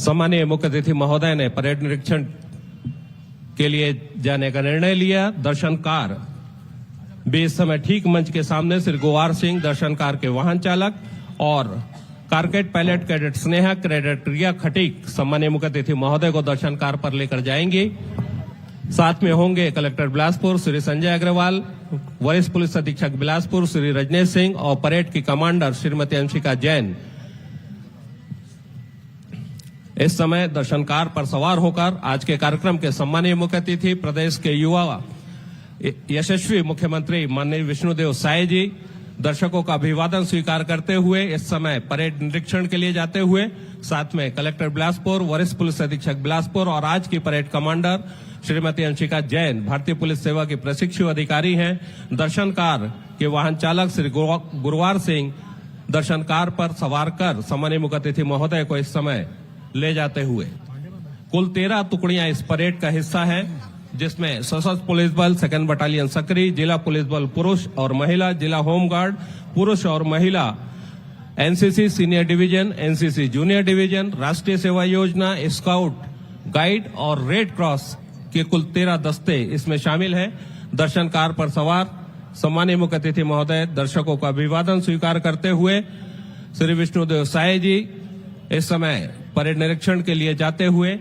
सम्मानीय मुख्य अतिथि महोदय ने परेड निरीक्षण के लिए जाने का निर्णय लिया। दर्शनकार भी इस समय ठीक मंच के सामने श्री गुरवार सिंह, दर्शनकार के वाहन चालक, और कारकेट पायलट कैडेट स्नेहा, कैडेट रिया खटीक सम्मानीय मुख्य अतिथि महोदय को दर्शनकार पर लेकर जाएंगे। साथ में होंगे कलेक्टर बिलासपुर श्री संजय अग्रवाल, वरिष्ठ पुलिस अधीक्षक बिलासपुर श्री रजनेश सिंह और परेड की कमांडर श्रीमती अंशिका जैन। इस समय दर्शनकार पर सवार होकर आज के कार्यक्रम के सम्मानीय मुख्य अतिथि प्रदेश के युवा यशस्वी मुख्यमंत्री माननीय विष्णुदेव साय जी दर्शकों का अभिवादन स्वीकार करते हुए इस समय परेड निरीक्षण के लिए जाते हुए, साथ में कलेक्टर बिलासपुर, वरिष्ठ पुलिस अधीक्षक बिलासपुर और आज की परेड कमांडर श्रीमती अंशिका जैन भारतीय पुलिस सेवा की प्रशिक्षु अधिकारी हैं। दर्शनकार के वाहन चालक श्री गुरवार सिंह दर्शनकार पर सवार कर सम्मानीय मुख्य अतिथि महोदय को इस समय ले जाते हुए, कुल 13 टुकड़ियां इस परेड का हिस्सा है, जिसमें सशस्त्र पुलिस बल 2nd बटालियन सक्रिय, जिला पुलिस बल पुरुष और महिला, जिला होमगार्ड पुरुष और महिला, NCC senior division, NCC junior division, राष्ट्रीय सेवा योजना, स्काउट गाइड और रेड क्रॉस के कुल 13 दस्ते इसमें शामिल हैं। दर्शनकार पर सवार सम्मानीय मुख्य अतिथि महोदय दर्शकों का अभिवादन स्वीकार करते हुए श्री विष्णुदेव साय जी इस समय परेड निरीक्षण के लिए जाते हुए,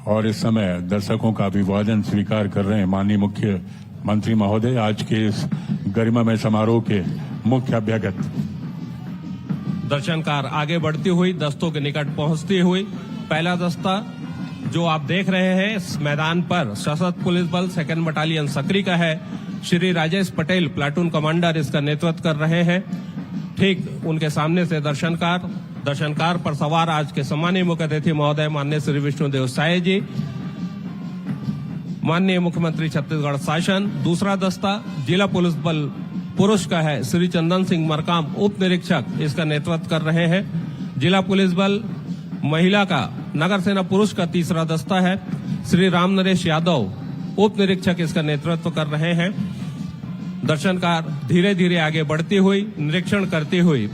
और इस समय दर्शकों का अभिवादन स्वीकार कर रहे हैं माननीय मुख्यमंत्री महोदय, आज के इस गरिमामय समारोह के मुख्य अभ्यागत। दर्शनकार आगे बढ़ती हुई दस्तों के निकट पहुंचती हुई, पहला दस्ता जो आप देख रहे हैं इस मैदान पर सशस्त्र पुलिस बल 2nd बटालियन सक्रिय का है। श्री राजेश पटेल प्लाटून कमांडर इसका नेतृत्व कर रहे हैं। ठीक उनके सामने से दर्शनकार पर सवार आज के सम्मानीय मुख्य अतिथि महोदय माननीय श्री विष्णुदेव साय जी, माननीय मुख्यमंत्री छत्तीसगढ़ शासन। दूसरा दस्ता जिला पुलिस बल पुरुष का है, श्री चंदन सिंह मरकाम उप निरीक्षक इसका नेतृत्व कर रहे हैं। जिला पुलिस बल महिला का नगर सेना पुरुष का तीसरा दस्ता है, श्री राम नरेश यादव उप निरीक्षक इसका नेतृत्व कर रहे हैं। दर्शनकार धीरे धीरे आगे बढ़ती हुई, निरीक्षण करती हुई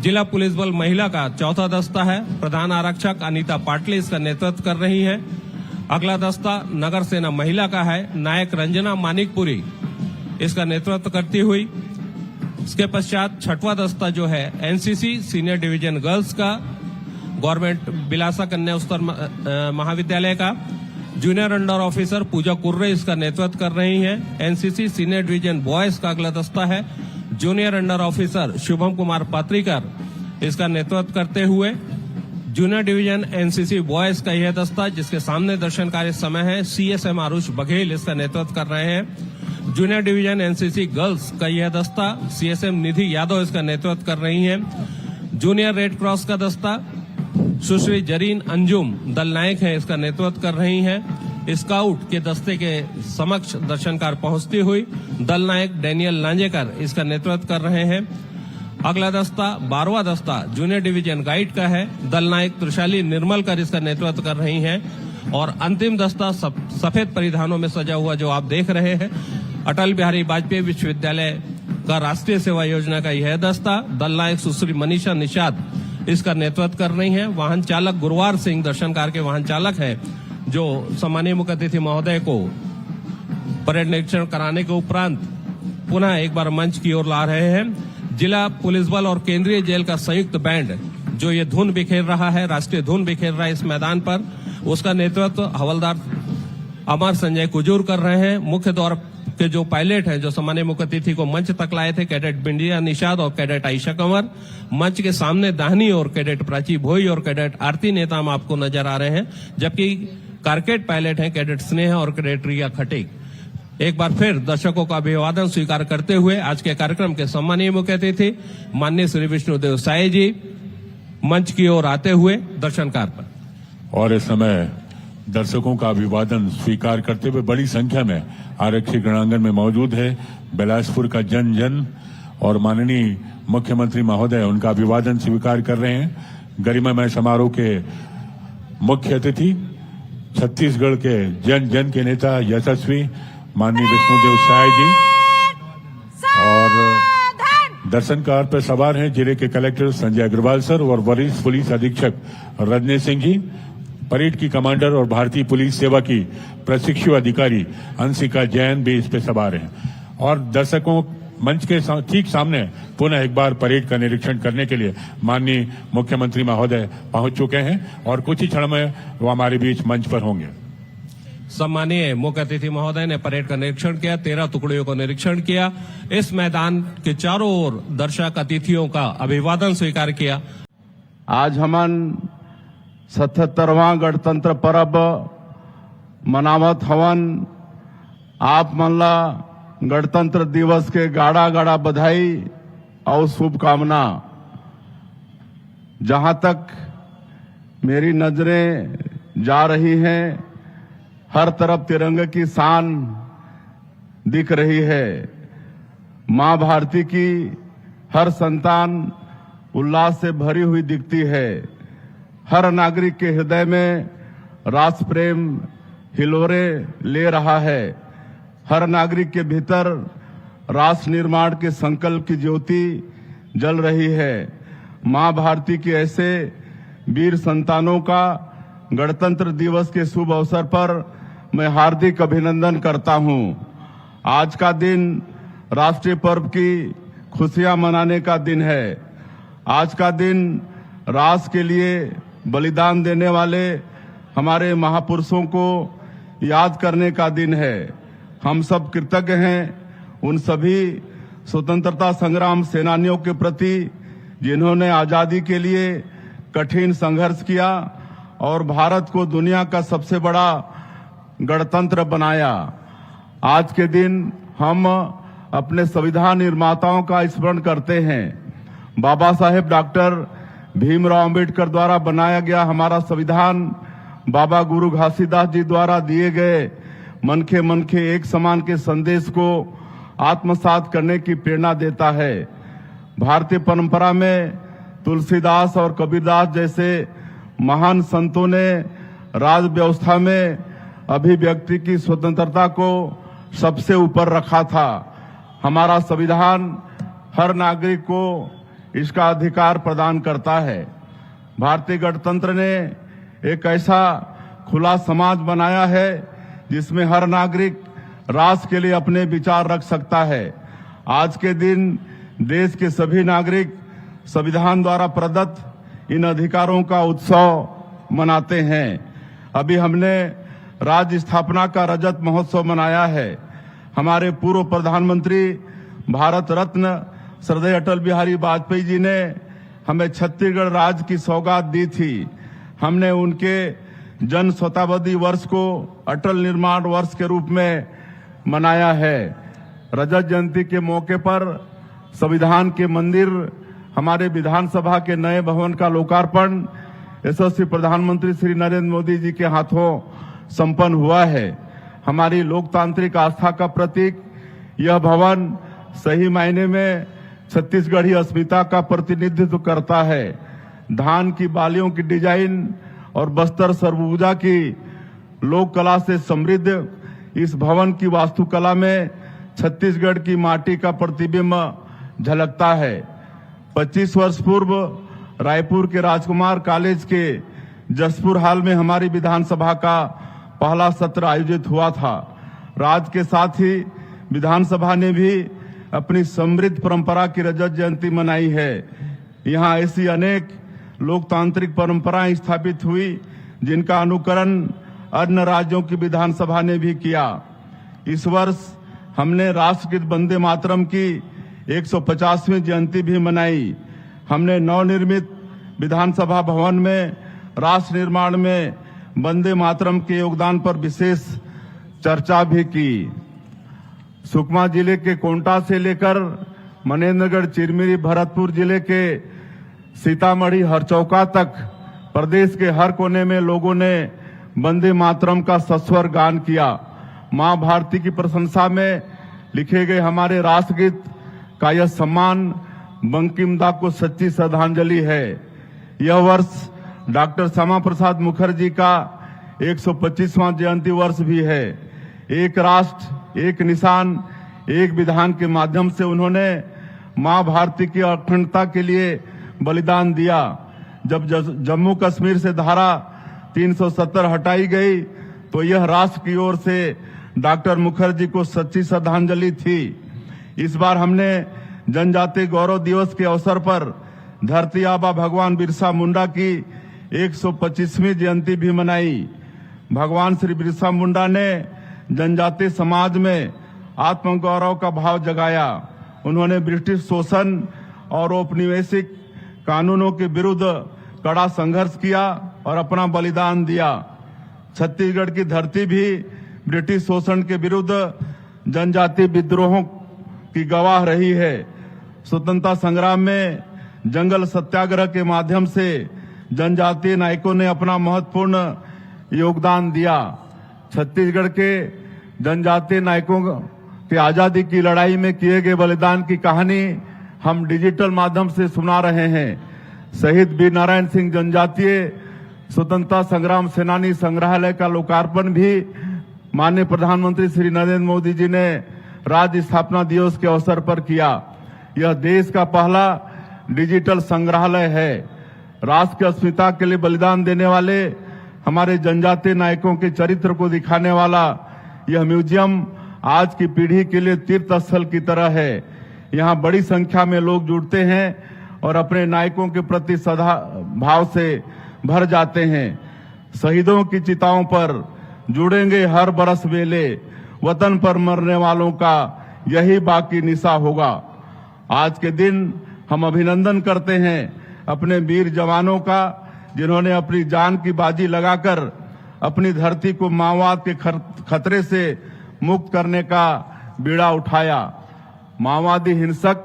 जिला पुलिस बल महिला का चौथा दस्ता है, प्रधान आरक्षक अनीता पाटले इसका नेतृत्व कर रही है। अगला दस्ता नगर सेना महिला का है, नायक रंजना मानिकपुरी इसका नेतृत्व करती हुई। इसके पश्चात छठवां दस्ता जो है एनसीसी सीनियर डिवीजन गर्ल्स का, गवर्नमेंट बिलासा कन्या उच्चतर महाविद्यालय का, जूनियर अंडर ऑफिसर पूजा कुर्रे इसका नेतृत्व कर रही हैं। एनसीसी सीनियर डिवीजन बॉयज का अगला दस्ता है, junior under officer Shubham Kumar Patrikar इसका नेतृत्व करते हुए। जूनियर डिवीजन एनसीसी बॉयज का यह दस्ता जिसके सामने दर्शनकार इस समय है, सीएसएम आरुष बघेल इसका नेतृत्व कर रहे हैं। जूनियर डिवीजन एनसीसी गर्ल्स का यह दस्ता सीएसएम निधि यादव इसका नेतृत्व कर रही हैं। जूनियर रेड क्रॉस का दस्ता सुश्री जरीन अंजुम दल नायक है इसका नेतृत्व कर रही हैं। स्काउट के दस्ते के समक्ष दर्शनकार पहुंचती हुई दल नायक डैनियल लांजेकर इसका नेतृत्व कर रहे हैं। अगला दस्ता 12वां दस्ता जूनियर डिवीजन गाइड का है, दल नायक त्रिशाली निर्मलकर इसका नेतृत्व कर रही हैं। और अंतिम दस्ता सफेद परिधानों में सजा हुआ जो आप देख रहे हैं, अटल बिहारी वाजपेयी विश्वविद्यालय का राष्ट्रीय सेवा योजना का यह दस्ता, दल नायक सुश्री मनीषा निषाद इसका नेतृत्व कर रही हैं। वाहन चालक गुरवार सिंह दर्शनकार के वाहन चालक है, जो सम्मानीय मुख्य अतिथि महोदय को परेड निरीक्षण कराने के उपरांत पुनः एक बार मंच की ओर ला रहे हैं। जिला पुलिस बल और केंद्रीय जेल का संयुक्त बैंड जो ये धुन बिखेर रहा है, राष्ट्रीय धुन बिखेर रहा है इस मैदान पर, उसका नेतृत्व हवलदार अमर संजय कुजूर कर रहे हैं। मुख्य द्वार के जो पायलट हैं जो सम्मानीय मुख्य अतिथि को मंच तक लाए थे, कैडेट बिंदिया निषाद और कैडेट आयशा कंवर, मंच के सामने दाहिनी ओर कैडेट प्राची भोई और कैडेट आरती नेताम आपको नजर आ रहे हैं, जबकि कारकेट पायलट हैं कैडेट स्नेहा और कैडेट रिया खटीक। एक बार फिर दर्शकों का अभिवादन स्वीकार करते हुए आज के कार्यक्रम के सम्मानीय मुख्य अतिथि माननीय श्री विष्णुदेव साय जी मंच की ओर आते हुए दर्शनकार पर, और इस समय दर्शकों का अभिवादन स्वीकार करते हुए बड़ी संख्या में आरक्षी गणांगन में मौजूद है बिलासपुर का जन जन, और माननीय मुख्यमंत्री महोदय उनका अभिवादन स्वीकार कर रहे हैं। गरिमामय समारोह के मुख्य अतिथि छत्तीसगढ़ के जन जन के नेता यशस्वी माननीय विष्णुदेव साय जी और दर्शन कार पर सवार हैं जिले के कलेक्टर संजय अग्रवाल सर और वरिष्ठ पुलिस अधीक्षक रजनीश सिंह जी। परेड की कमांडर और भारतीय पुलिस सेवा की प्रशिक्षु अधिकारी अंशिका जैन भी इस पे सवार हैं। और दर्शकों मंच के ठीक सामने पुनः एक बार परेड का निरीक्षण करने के लिए माननीय मुख्यमंत्री महोदय पहुंच चुके हैं और कुछ ही क्षण में वो हमारे बीच मंच पर होंगे। सम्मानीय मुख्य अतिथि महोदय ने परेड का निरीक्षण किया, 13 टुकड़ियों का निरीक्षण किया। इस मैदान के चारों ओर दर्शक अतिथियों का अभिवादन स्वीकार किया। आज हमन 77वां गणतंत्र पर्व मनावत हवन। आप मन ला गणतंत्र दिवस के गाड़ा गाड़ा बधाई और शुभकामना। जहां तक मेरी नजरें जा रही हैं, हर तरफ तिरंगे की शान दिख रही है। मां भारती की हर संतान उल्लास से भरी हुई दिखती है। हर नागरिक के हृदय में राष्ट्र प्रेम हिलोरे ले रहा है। हर नागरिक के भीतर राष्ट्र निर्माण के संकल्प की ज्योति जल रही है। मां भारती के ऐसे वीर संतानों का गणतंत्र दिवस के शुभ अवसर पर मैं हार्दिक अभिनंदन करता हूं। आज का दिन राष्ट्रीय पर्व की खुशियां मनाने का दिन है। आज का दिन राष्ट्र के लिए बलिदान देने वाले हमारे महापुरुषों को याद करने का दिन है। हम सब कृतज्ञ हैं उन सभी स्वतंत्रता संग्राम सेनानियों के प्रति जिन्होंने आजादी के लिए कठिन संघर्ष किया और भारत को दुनिया का सबसे बड़ा गणतंत्र बनाया। आज के दिन हम अपने संविधान निर्माताओं का स्मरण करते हैं। बाबा साहेब डॉक्टर भीमराव अंबेडकर द्वारा बनाया गया हमारा संविधान बाबा गुरु घासीदास जी द्वारा दिए गए मनखे एक समान के संदेश को आत्मसात करने की प्रेरणा देता है। भारतीय परंपरा में तुलसीदास और कबीरदास जैसे महान संतों ने राज व्यवस्था में अभिव्यक्ति की स्वतंत्रता को सबसे ऊपर रखा था। हमारा संविधान हर नागरिक को इसका अधिकार प्रदान करता है। भारतीय गणतंत्र ने एक ऐसा खुला समाज बनाया है जिसमें हर नागरिक राष्ट्र के लिए अपने विचार रख सकता है। आज के दिन देश के सभी नागरिक संविधान द्वारा प्रदत्त इन अधिकारों का उत्सव मनाते हैं। अभी हमने राज्य स्थापना का रजत महोत्सव मनाया है। हमारे पूर्व प्रधानमंत्री भारत रत्न श्रद्धेय अटल बिहारी वाजपेयी जी ने हमें छत्तीसगढ़ राज्य की सौगात दी थी। हमने उनके जन शताब्दी वर्ष को अटल निर्माण वर्ष के रूप में मनाया है। रजत जयंती के मौके पर संविधान के मंदिर, हमारे विधानसभा के नए भवन का लोकार्पण यशस्वी प्रधानमंत्री श्री नरेंद्र मोदी जी के हाथों संपन्न हुआ है। हमारी लोकतांत्रिक आस्था का प्रतीक यह भवन सही मायने में छत्तीसगढ़ी अस्मिता का प्रतिनिधित्व करता है। धान की बालियों की डिजाइन और बस्तर सरगुजा की लोक कला से समृद्ध इस भवन की वास्तुकला में छत्तीसगढ़ की माटी का प्रतिबिंब झलकता है। 25 वर्ष पूर्व रायपुर के राजकुमार कॉलेज के जसपुर हाल में हमारी विधानसभा का पहला सत्र आयोजित हुआ था। राज्य के साथ ही विधानसभा ने भी अपनी समृद्ध परंपरा की रजत जयंती मनाई है। यहाँ ऐसी अनेक लोकतांत्रिक परंपराएं स्थापित हुई जिनका अनुकरण अन्य राज्यों की विधानसभा ने भी किया। इस वर्ष हमने राष्ट्रगीत वंदे मातरम की 150वीं जयंती भी मनाई। हमने नवनिर्मित विधानसभा भवन में राष्ट्र निर्माण में वंदे मातरम के योगदान पर विशेष चर्चा भी की। सुकमा जिले के कोंटा से लेकर मनेन्द्रगढ़, चिरमिरी, भरतपुर जिले के सीतामढ़ी, हरचौका तक प्रदेश के हर कोने में लोगों ने वंदे मातरम का सस्वर गान किया। मां भारती की प्रशंसा में लिखे गए हमारे राष्ट्रगीत का यह सम्मान बंकिम दा को सच्ची श्रद्धांजलि है। यह वर्ष डॉक्टर श्यामा प्रसाद मुखर्जी का 125वां जयंती वर्ष भी है। एक राष्ट्र एक निशान एक विधान के माध्यम से उन्होंने मां भारती की अखंडता के लिए बलिदान दिया। जब जम्मू कश्मीर से धारा 370 हटाई गई तो यह राष्ट्र की ओर से डॉक्टर मुखर्जी को सच्ची श्रद्धांजलि थी। इस बार हमने जनजातीय गौरव दिवस के अवसर पर धरती आबा भगवान बिरसा मुंडा की 125वीं जयंती भी मनाई। भगवान श्री बिरसा मुंडा ने जनजातीय समाज में आत्मगौरव का भाव जगाया। उन्होंने ब्रिटिश शोषण और औपनिवेशिक कानूनों के विरुद्ध कड़ा संघर्ष किया और अपना बलिदान दिया। छत्तीसगढ़ की धरती भी ब्रिटिश शोषण के विरुद्ध जनजातीय विद्रोहों की गवाह रही है। स्वतंत्रता संग्राम में जंगल सत्याग्रह के माध्यम से जनजातीय नायकों ने अपना महत्वपूर्ण योगदान दिया। छत्तीसगढ़ के जनजातीय नायकों के आजादी की लड़ाई में किए गए बलिदान की कहानी हम डिजिटल माध्यम से सुना रहे हैं। शहीद वीर नारायण सिंह जनजातीय स्वतंत्रता संग्राम सेनानी संग्रहालय का लोकार्पण भी माननीय प्रधानमंत्री श्री नरेंद्र मोदी जी ने राज्य स्थापना दिवस के अवसर पर किया। यह देश का पहला डिजिटल संग्रहालय है। राष्ट्र की अस्मिता के लिए बलिदान देने वाले हमारे जनजातीय नायकों के चरित्र को दिखाने वाला यह म्यूजियम आज की पीढ़ी के लिए तीर्थ स्थल की तरह है। यहाँ बड़ी संख्या में लोग जुड़ते हैं और अपने नायकों के प्रति सदा भाव से भर जाते हैं। शहीदों की चिताओं पर जुड़ेंगे हर बरस मेले, वतन पर मरने वालों का यही बाकी निशा होगा। आज के दिन हम अभिनंदन करते हैं अपने वीर जवानों का, जिन्होंने अपनी जान की बाजी लगाकर अपनी धरती को माओवाद के खतरे से मुक्त करने का बीड़ा उठाया। माओवादी हिंसक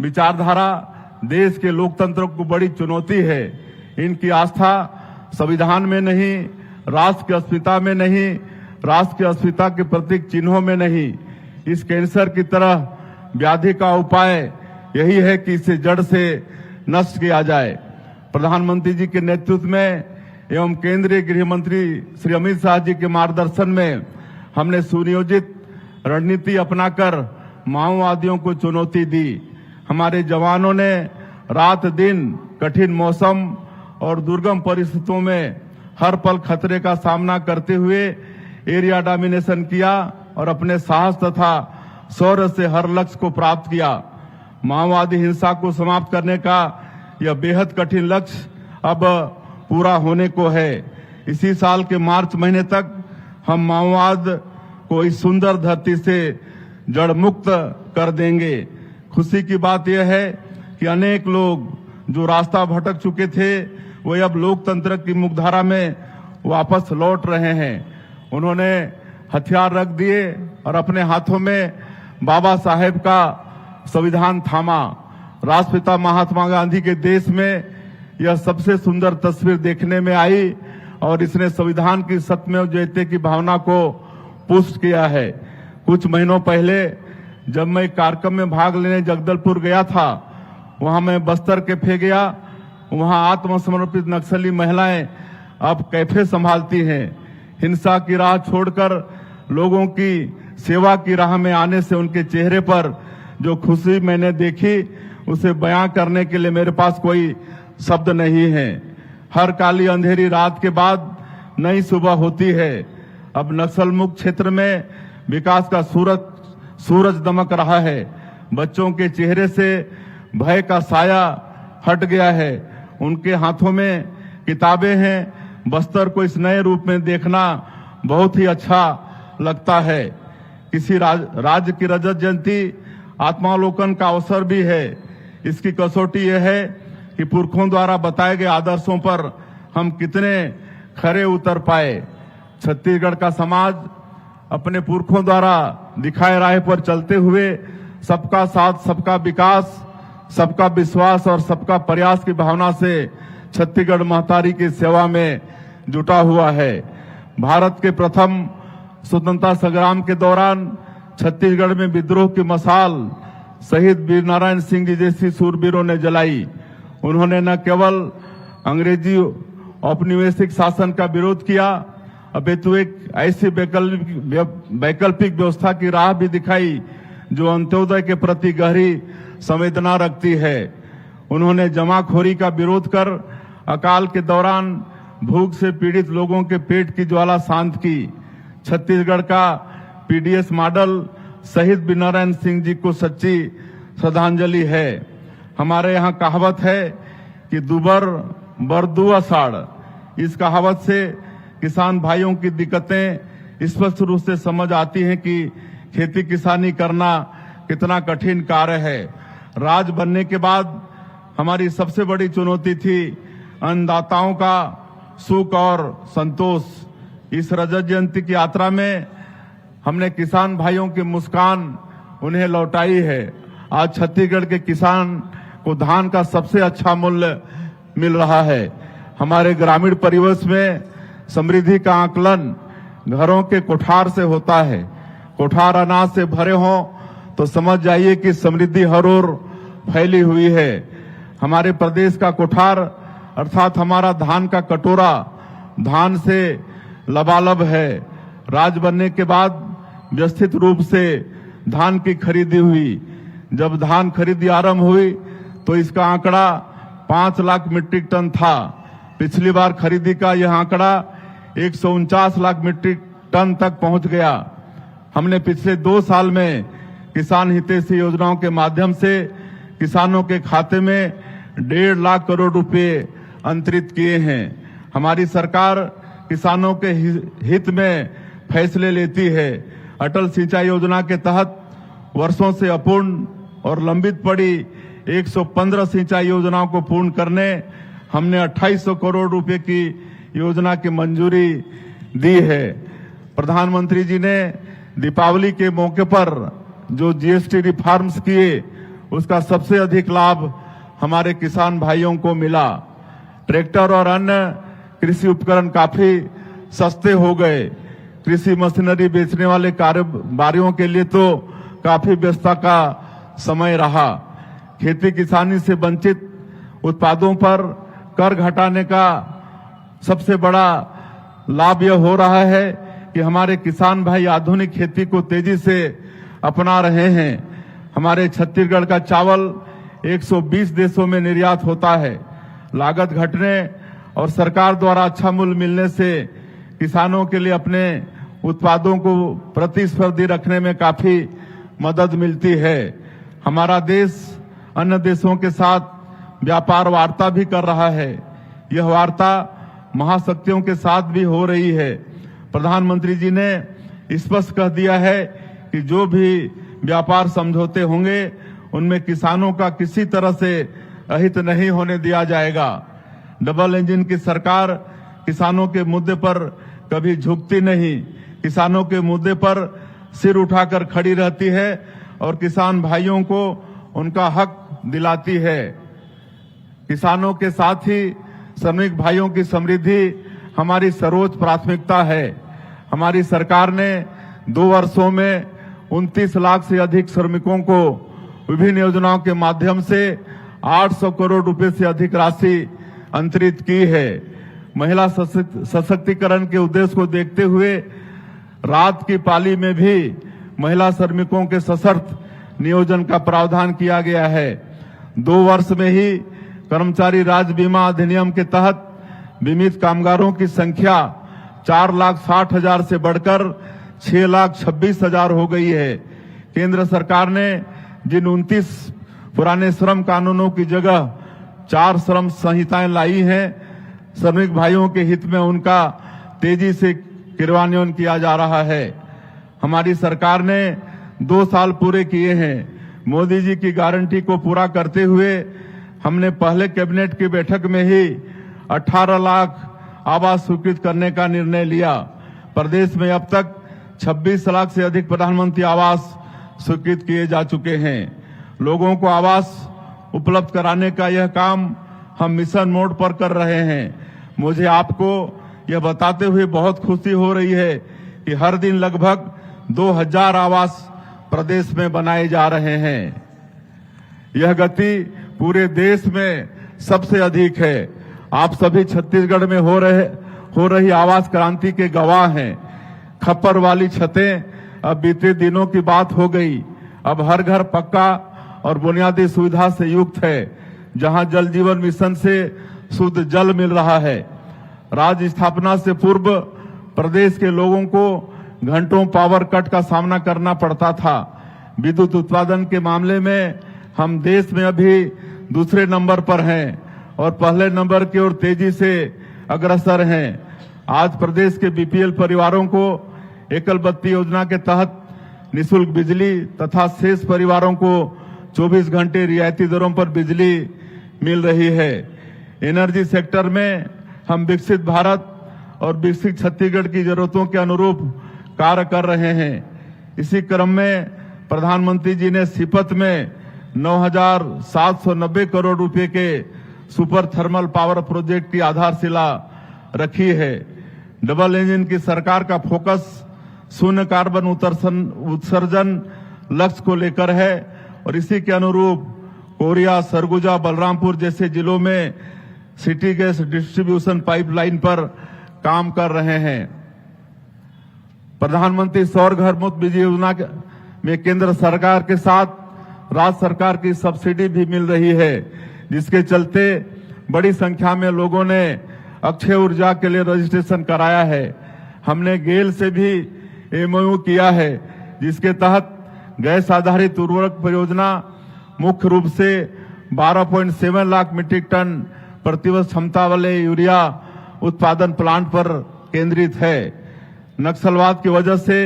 विचारधारा देश के लोकतंत्र को बड़ी चुनौती है। इनकी आस्था संविधान में नहीं, राष्ट्र की अस्मिता में नहीं, राष्ट्र की अस्मिता के प्रतीक चिन्हों में नहीं। इस कैंसर की तरह व्याधि का उपाय यही है कि इसे जड़ से नष्ट किया जाए। प्रधानमंत्री जी के नेतृत्व में एवं केंद्रीय गृह मंत्री श्री अमित शाह जी के मार्गदर्शन में हमने सुनियोजित रणनीति अपनाकर माओवादियों को चुनौती दी। हमारे जवानों ने रात दिन कठिन मौसम और दुर्गम परिस्थितियों में हर पल खतरे का सामना करते हुए एरिया डोमिनेशन किया और अपने साहस तथा शौर्य से हर लक्ष्य को प्राप्त किया। माओवादी हिंसा को समाप्त करने का यह बेहद कठिन लक्ष्य अब पूरा होने को है। इसी साल के मार्च महीने तक हम माओवाद को इस सुंदर धरती से जड़ मुक्त कर देंगे। खुशी की बात यह है कि अनेक लोग जो रास्ता भटक चुके थे वो अब लोकतंत्र की मुख्यधारा में वापस लौट रहे हैं। उन्होंने हथियार रख दिए और अपने हाथों में बाबा साहेब का संविधान थामा। राष्ट्रपिता महात्मा गांधी के देश में यह सबसे सुंदर तस्वीर देखने में आई और इसने संविधान की सत्यमेव जयते की भावना को पुष्ट किया है। कुछ महीनों पहले जब मैं कार्यक्रम में भाग लेने जगदलपुर गया था, वहां मैं बस्तर कैफे गया। वहां आत्मसमर्पित नक्सली महिलाएं अब कैफे संभालती हैं। हिंसा की राह छोड़कर लोगों की सेवा की राह में आने से उनके चेहरे पर जो खुशी मैंने देखी उसे बयां करने के लिए मेरे पास कोई शब्द नहीं है। हर काली अंधेरी रात के बाद नई सुबह होती है। अब नक्सल मुक्त क्षेत्र में विकास का सूरज दमक रहा है। बच्चों के चेहरे से भय का साया हट गया है। उनके हाथों में किताबें हैं। बस्तर को इस नए रूप में देखना बहुत ही अच्छा लगता है। किसी राज्य की रजत जयंती आत्मावलोकन का अवसर भी है। इसकी कसौटी यह है कि पुरखों द्वारा बताए गए आदर्शों पर हम कितने खरे उतर पाए। छत्तीसगढ़ का समाज अपने पुरखों द्वारा दिखाए राह पर चलते हुए सबका साथ, सबका विकास, सबका विश्वास और सबका प्रयास की भावना से छत्तीसगढ़ महतारी की सेवा में जुटा हुआ है। भारत के प्रथम स्वतंत्रता संग्राम के दौरान छत्तीसगढ़ में विद्रोह की मशाल शहीद वीर नारायण सिंह जी जैसी सूरवीरों ने जलाई। उन्होंने न केवल अंग्रेजी औपनिवेशिक शासन का विरोध किया, अपितु एक ऐसी वैकल्पिक व्यवस्था की राह भी दिखाई जो अंत्योदय के प्रति गहरी संवेदना रखती है। उन्होंने जमाखोरी का विरोध कर अकाल के दौरान भूख से पीड़ित लोगों के पेट की ज्वाला शांत की। छत्तीसगढ़ का पीडीएस मॉडल शहीद वीरनारायण सिंह जी को सच्ची श्रद्धांजलि है। हमारे यहाँ कहावत है कि दुबर बरदू अषाढ़। इस कहावत से किसान भाइयों की दिक्कतें स्पष्ट रूप से समझ आती हैं कि खेती किसानी करना कितना कठिन कार्य है। राज बनने के बाद हमारी सबसे बड़ी चुनौती थी अन्नदाताओं का सुख और संतोष। इस रजत जयंती की यात्रा में हमने किसान भाइयों की मुस्कान उन्हें लौटाई है। आज छत्तीसगढ़ के किसान को धान का सबसे अच्छा मूल्य मिल रहा है। हमारे ग्रामीण परिवेश में समृद्धि का आकलन घरों के कोठार से होता है। कोठार अनाज से भरे हों तो समझ जाइए कि समृद्धि हर ओर फैली हुई है। हमारे प्रदेश का कोठार अर्थात हमारा धान का कटोरा धान से लबालब है। राज बनने के बाद व्यवस्थित रूप से धान की खरीदी हुई। जब धान खरीदी आरंभ हुई तो इसका आंकड़ा 5 लाख मीट्रिक टन था। पिछली बार खरीदी का यह आंकड़ा 149 लाख मीट्रिक टन तक पहुंच गया। हमने पिछले 2 साल में किसान हितैषी योजनाओं के माध्यम से किसानों के खाते में 1.5 लाख करोड़ रुपए अंतरित किए हैं। हमारी सरकार किसानों के हित में फैसले लेती है। अटल सिंचाई योजना के तहत वर्षों से अपूर्ण और लंबित पड़ी 115 सिंचाई योजनाओं को पूर्ण करने हमने 2800 करोड़ रुपए की योजना की मंजूरी दी है। प्रधानमंत्री जी ने दीपावली के मौके पर जो जीएसटी रिफॉर्म्स किए उसका सबसे अधिक लाभ हमारे किसान भाइयों को मिला। ट्रैक्टर और अन्य कृषि उपकरण काफी सस्ते हो गए। कृषि मशीनरी बेचने वाले कारोबारियों के लिए तो काफी व्यस्तता का समय रहा। खेती किसानी से वंचित उत्पादों पर कर घटाने का सबसे बड़ा लाभ यह हो रहा है कि हमारे किसान भाई आधुनिक खेती को तेजी से अपना रहे हैं। हमारे छत्तीसगढ़ का चावल 120 देशों में निर्यात होता है। लागत घटने और सरकार द्वारा अच्छा मूल्य मिलने से किसानों के लिए अपने उत्पादों को प्रतिस्पर्धी रखने में काफी मदद मिलती है। हमारा देश अन्य देशों के साथ व्यापार वार्ता भी कर रहा है। यह वार्ता महाशक्तियों के साथ भी हो रही है। प्रधानमंत्री जी ने स्पष्ट कह दिया है कि जो भी व्यापार समझौते होंगे उनमें किसानों का किसी तरह से अहित नहीं होने दिया जाएगा। डबल इंजन की सरकार किसानों के मुद्दे पर कभी झुकती नहीं, किसानों के मुद्दे पर सिर उठाकर खड़ी रहती है और किसान भाइयों को उनका हक दिलाती है। किसानों के साथ ही श्रमिक भाइयों की समृद्धि हमारी सर्वोच्च प्राथमिकता है। हमारी सरकार ने 2 वर्षों में 29 लाख से अधिक श्रमिकों को विभिन्न योजनाओं के माध्यम से 800 करोड़ रुपए से अधिक राशि अंतरित की है। महिला सशक्तिकरण के उद्देश्य को देखते हुए रात की पाली में भी महिला श्रमिकों के सशर्त नियोजन का प्रावधान किया गया है। 2 वर्ष में ही कर्मचारी राज्य बीमा अधिनियम के तहत बीमित कामगारों की संख्या 4,60,000 से बढ़कर 6,26,000 हो गई है। केंद्र सरकार ने जिन 29 पुराने श्रम कानूनों की जगह 4 श्रम संहिताएं लाई हैं, श्रमिक भाइयों के हित में उनका तेजी से क्रियान्वयन किया जा रहा है। हमारी सरकार ने 2 साल पूरे किए हैं। मोदी जी की गारंटी को पूरा करते हुए हमने पहले कैबिनेट की बैठक में ही 18 लाख आवास स्वीकृत करने का निर्णय लिया। प्रदेश में अब तक 26 लाख से अधिक प्रधानमंत्री आवास स्वीकृत किए जा चुके हैं। लोगों को आवास उपलब्ध कराने का यह काम हम मिशन मोड पर कर रहे हैं। मुझे आपको यह बताते हुए बहुत खुशी हो रही है कि हर दिन लगभग 2000 आवास प्रदेश में बनाए जा रहे हैं। यह गति पूरे देश में सबसे अधिक है। आप सभी छत्तीसगढ़ में हो रही आवास क्रांति के गवाह हैं। खप्पर वाली छतें अब बीते दिनों की बात हो गई। अब हर घर पक्का और बुनियादी सुविधा से युक्त है, जहां जल जीवन मिशन से शुद्ध जल मिल रहा है। राज्य स्थापना से पूर्व प्रदेश के लोगों को घंटों पावर कट का सामना करना पड़ता था। विद्युत उत्पादन के मामले में हम देश में अभी दूसरे नंबर पर हैं और पहले नंबर की ओर तेजी से अग्रसर हैं। आज प्रदेश के बीपीएल परिवारों को एकल बत्ती योजना के तहत निःशुल्क बिजली तथा शेष परिवारों को 24 घंटे रियायती दरों पर बिजली मिल रही है। एनर्जी सेक्टर में हम विकसित भारत और विकसित छत्तीसगढ़ की जरूरतों के अनुरूप कार्य कर रहे हैं। इसी क्रम में प्रधानमंत्री जी ने सीपत में 9,790 करोड़ रुपए के सुपर थर्मल पावर प्रोजेक्ट की आधारशिला रखी है। डबल इंजन की सरकार का फोकस शून्य कार्बन उत्सर्जन लक्ष्य को लेकर है और इसी के अनुरूप कोरिया, सरगुजा, बलरामपुर जैसे जिलों में सिटी गैस डिस्ट्रीब्यूशन पाइपलाइन पर काम कर रहे हैं। प्रधानमंत्री सौर घर मुफ्त बिजली योजना में केंद्र सरकार के साथ राज्य सरकार की सब्सिडी भी मिल रही है, जिसके चलते बड़ी संख्या में लोगों ने अक्षय ऊर्जा के लिए रजिस्ट्रेशन कराया है। हमने गेल से भी एमओयू किया है, जिसके तहत गैस आधारित उर्वरक परियोजना मुख्य रूप से 12.7 लाख मीट्रिक टन प्रतिवर्ष क्षमता वाले यूरिया उत्पादन प्लांट पर केंद्रित है। नक्सलवाद की वजह से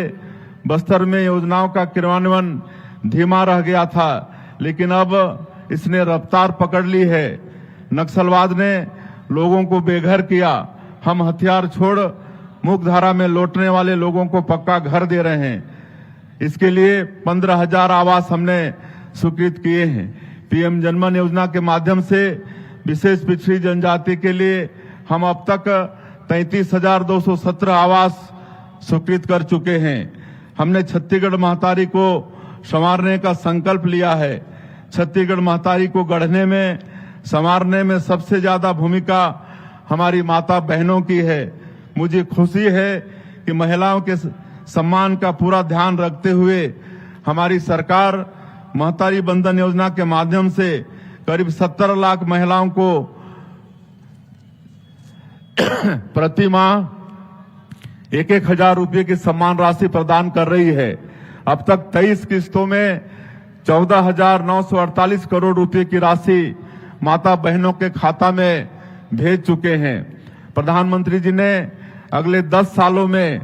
बस्तर में योजनाओं का क्रियान्वयन धीमा रह गया था, लेकिन अब इसने रफ्तार पकड़ ली है। नक्सलवाद ने लोगों को बेघर किया। हम हथियार छोड़ मुख्यधारा में लौटने वाले लोगों को पक्का घर दे रहे हैं। इसके लिए 15,000 आवास हमने स्वीकृत किए हैं। पीएम जनमन योजना के माध्यम से विशेष पिछड़ी जनजाति के लिए हम अब तक 33,217 आवास स्वीकृत कर चुके हैं। हमने छत्तीसगढ़ महतारी को संवारने का संकल्प लिया है। छत्तीसगढ़ महतारी को गढ़ने में, संवारने में सबसे ज्यादा भूमिका हमारी माता बहनों की है। मुझे खुशी है कि महिलाओं के सम्मान का पूरा ध्यान रखते हुए हमारी सरकार महतारी बंधन योजना के माध्यम से करीब 17 लाख महिलाओं को प्रति माह 1,000 रुपये की सम्मान राशि प्रदान कर रही है। अब तक 23 किस्तों में 14,948 करोड़ रुपए की राशि माता बहनों के खाता में भेज चुके हैं। प्रधानमंत्री जी ने अगले 10 सालों में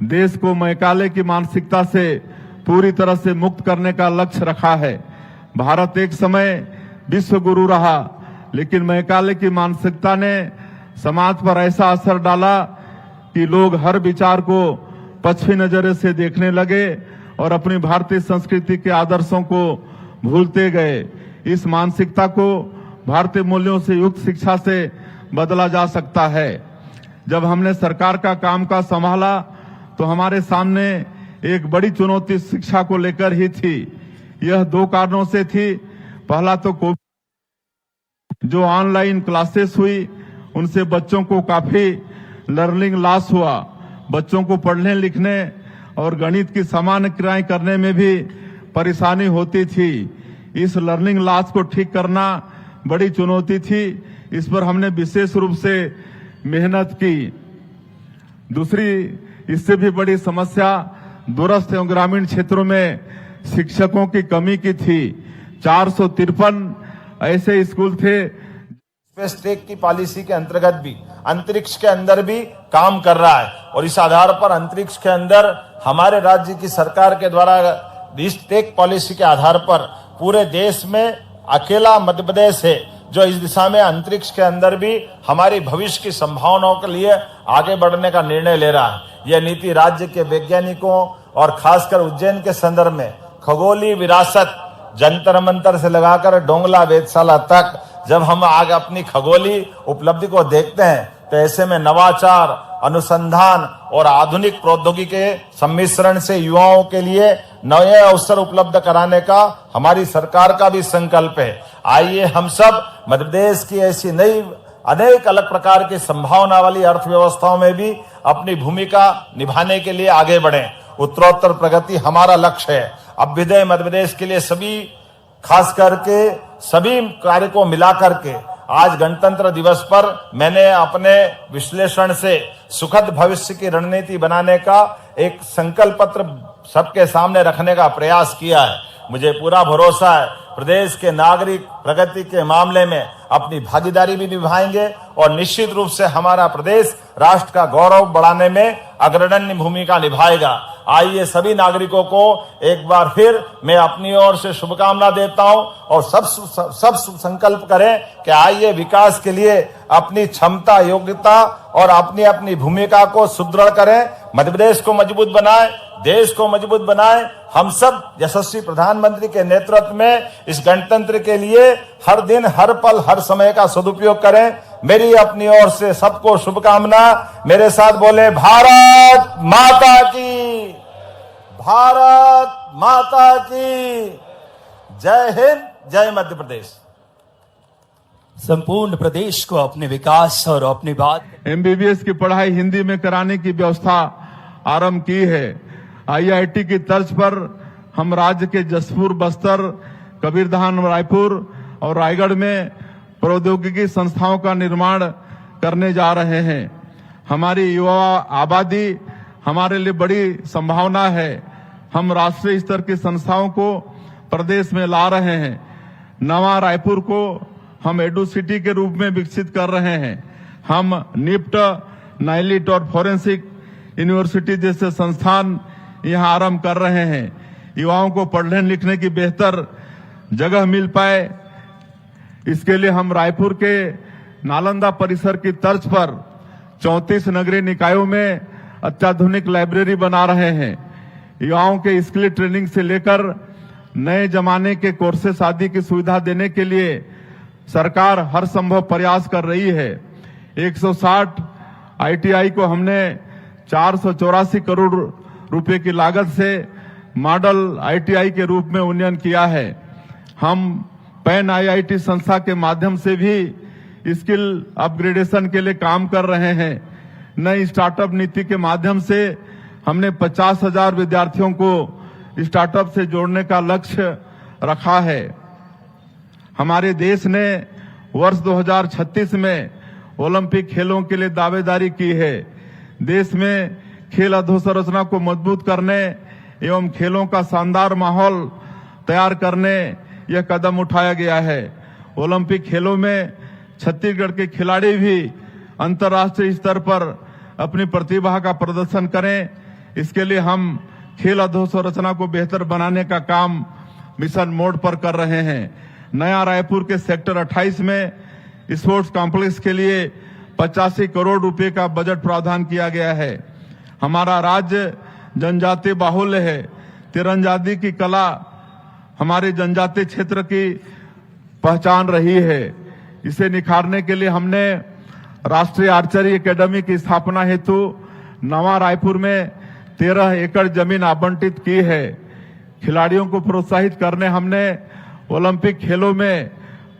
देश को मैकाले की मानसिकता से पूरी तरह से मुक्त करने का लक्ष्य रखा है। भारत एक समय विश्व गुरु रहा, लेकिन मैकाले की मानसिकता ने समाज पर ऐसा असर डाला कि लोग हर विचार को पश्चिमी नजरे से देखने लगे और अपनी भारतीय संस्कृति के आदर्शों को भूलते गए। इस मानसिकता को भारतीय मूल्यों से युक्त शिक्षा से बदला जा सकता है। जब हमने सरकार का कामकाज संभाला तो हमारे सामने एक बड़ी चुनौती शिक्षा को लेकर ही थी। यह 2 कारणों से थी। पहला तो कोविड, जो ऑनलाइन क्लासेस हुई उनसे बच्चों को काफी लर्निंग लॉस हुआ। बच्चों को पढ़ने लिखने और गणित की सामान्य क्रियाएं करने में भी परेशानी होती थी। इस लर्निंग लॉस को ठीक करना बड़ी चुनौती थी। इस पर हमने विशेष रूप से मेहनत की। दूसरी इससे भी बड़ी समस्या दूरस्थ एवं ग्रामीण क्षेत्रों में शिक्षकों की कमी की थी। 453 ऐसे स्कूल थे। स्पेस टेक की पॉलिसी के अंतर्गत भी अंतरिक्ष के अंदर भी काम कर रहा है और इस आधार पर अंतरिक्ष के अंदर हमारे राज्य की सरकार के द्वारा इस टेक पॉलिसी के आधार पर पूरे देश में अकेला मध्य प्रदेश है जो इस दिशा में अंतरिक्ष के अंदर भी हमारी भविष्य की संभावनाओं के लिए आगे बढ़ने का निर्णय ले रहा है। यह नीति राज्य के वैज्ञानिकों और खासकर उज्जैन के संदर्भ में खगोलीय विरासत जंतर मंतर से लगाकर डोंगला वेधशाला तक जब हम आगे अपनी खगोलीय उपलब्धि को देखते हैं तो ऐसे में नवाचार, अनुसंधान और आधुनिक प्रौद्योगिकी के सम्मिश्रण से युवाओं के लिए नए अवसर उपलब्ध कराने का हमारी सरकार का भी संकल्प है। आइए हम सब मध्य प्रदेश की ऐसी नई अनेक अलग प्रकार की संभावना वाली अर्थव्यवस्थाओं में भी अपनी भूमिका निभाने के लिए आगे बढ़ें। उत्तरोत्तर प्रगति हमारा लक्ष्य है। अभ्युदय मध्य प्रदेश के लिए सभी खास करके सभी कार्य को मिला करके आज गणतंत्र दिवस पर मैंने अपने विश्लेषण से सुखद भविष्य की रणनीति बनाने का एक संकल्प पत्र सबके सामने रखने का प्रयास किया है। मुझे पूरा भरोसा है प्रदेश के नागरिक प्रगति के मामले में अपनी भागीदारी भी निभाएंगे और निश्चित रूप से हमारा प्रदेश राष्ट्र का गौरव बढ़ाने में अग्रणी भूमिका निभाएगा। आइए सभी नागरिकों को एक बार फिर मैं अपनी ओर से शुभकामना देता हूं और सब संकल्प करें कि आइए विकास के लिए अपनी क्षमता, योग्यता और अपनी अपनी भूमिका को सुदृढ़ करें, मध्य प्रदेश को मजबूत बनाएं, देश को मजबूत बनाएं। हम सब यशस्वी प्रधानमंत्री के नेतृत्व में इस गणतंत्र के लिए हर दिन, हर पल, हर समय का सदुपयोग करें। मेरी अपनी ओर से सबको शुभकामना। मेरे साथ बोले भारत माता की, भारत माता की जय हिंद, जय मध्य प्रदेश। संपूर्ण प्रदेश को अपने विकास और अपनी बात एमबीबीएस की पढ़ाई हिंदी में कराने की व्यवस्था आरंभ की है। आईआईटी की तर्ज पर हम राज्य के जसपुर, बस्तर, कबीरधाम, रायपुर और रायगढ़ में प्रौद्योगिकी संस्थाओं का निर्माण करने जा रहे हैं। हमारी युवा आबादी हमारे लिए बड़ी संभावना है। हम राष्ट्रीय स्तर की संस्थाओं को प्रदेश में ला रहे हैं। नवा रायपुर को हम एडू सिटी के रूप में विकसित कर रहे हैं। हम निफ्ट, नाइलिट और फोरेंसिक यूनिवर्सिटी जैसे संस्थान यहां आरंभ कर रहे हैं। युवाओं को पढ़ने लिखने की बेहतर जगह मिल पाए, इसके लिए हम रायपुर के नालंदा परिसर की तर्ज पर 34 नगरीय निकायों में अत्याधुनिक लाइब्रेरी बना रहे हैं। युवाओं के स्किल ट्रेनिंग से लेकर नए जमाने के कोर्सेस आदि की सुविधा देने के लिए सरकार हर संभव प्रयास कर रही है। 160 आईटीआई को हमने 484 करोड़ रुपए की लागत से मॉडल आईटीआई के रूप में उन्नयन किया है। हम पैन आईआईटी संस्था के माध्यम से भी स्किल अपग्रेडेशन के लिए काम कर रहे हैं। नई स्टार्टअप नीति के माध्यम से हमने 50,000 विद्यार्थियों को स्टार्टअप से जोड़ने का लक्ष्य रखा है। हमारे देश ने वर्ष 2036 में ओलंपिक खेलों के लिए दावेदारी की है। देश में खेल अधोसंरचना को मजबूत करने एवं खेलों का शानदार माहौल तैयार करने यह कदम उठाया गया है। ओलंपिक खेलों में छत्तीसगढ़ के खिलाड़ी भी अंतर्राष्ट्रीय स्तर पर अपनी प्रतिभा का प्रदर्शन करें। इसके लिए हम खेल अधोसंरचना को बेहतर बनाने का काम मिशन मोड पर कर रहे हैं। नया रायपुर के सेक्टर 28 में स्पोर्ट्स कॉम्प्लेक्स के लिए 85 करोड़ रुपए का बजट प्रावधान किया गया है। हमारा राज्य जनजातीय बाहुल्य है। तीरंदाजी की कला हमारे जनजातीय क्षेत्र की पहचान रही है। इसे निखारने के लिए हमने राष्ट्रीय आर्चरी एकेडमी की स्थापना हेतु नवा रायपुर में 13 एकड़ जमीन आवंटित की है। खिलाड़ियों को प्रोत्साहित करने हमने ओलंपिक खेलों में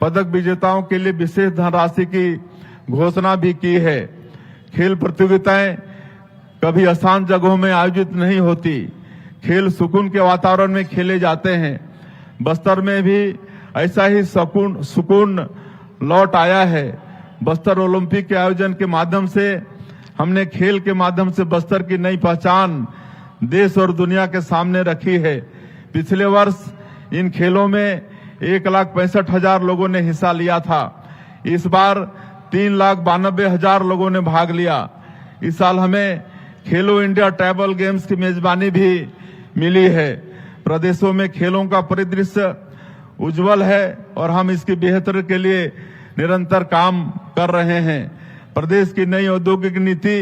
पदक विजेताओं के लिए विशेष धनराशि की घोषणा भी की है। खेल प्रतियोगिताएं कभी आसान जगहों में आयोजित नहीं होती। खेल सुकून के वातावरण में खेले जाते हैं। बस्तर में भी ऐसा ही सुकून लौट आया है। बस्तर ओलंपिक के आयोजन के माध्यम से हमने खेल के माध्यम से बस्तर की नई पहचान देश और दुनिया के सामने रखी है। पिछले वर्ष इन खेलों में 1,65,000 लोगों ने हिस्सा लिया था। इस बार 3,92,000 लोगों ने भाग लिया। इस साल हमें खेलो इंडिया ट्राइबल गेम्स की मेजबानी भी मिली है। प्रदेशों में खेलों का परिदृश्य उज्जवल है और हम इसकी बेहतर के लिए निरंतर काम कर रहे हैं। प्रदेश की नई औद्योगिक नीति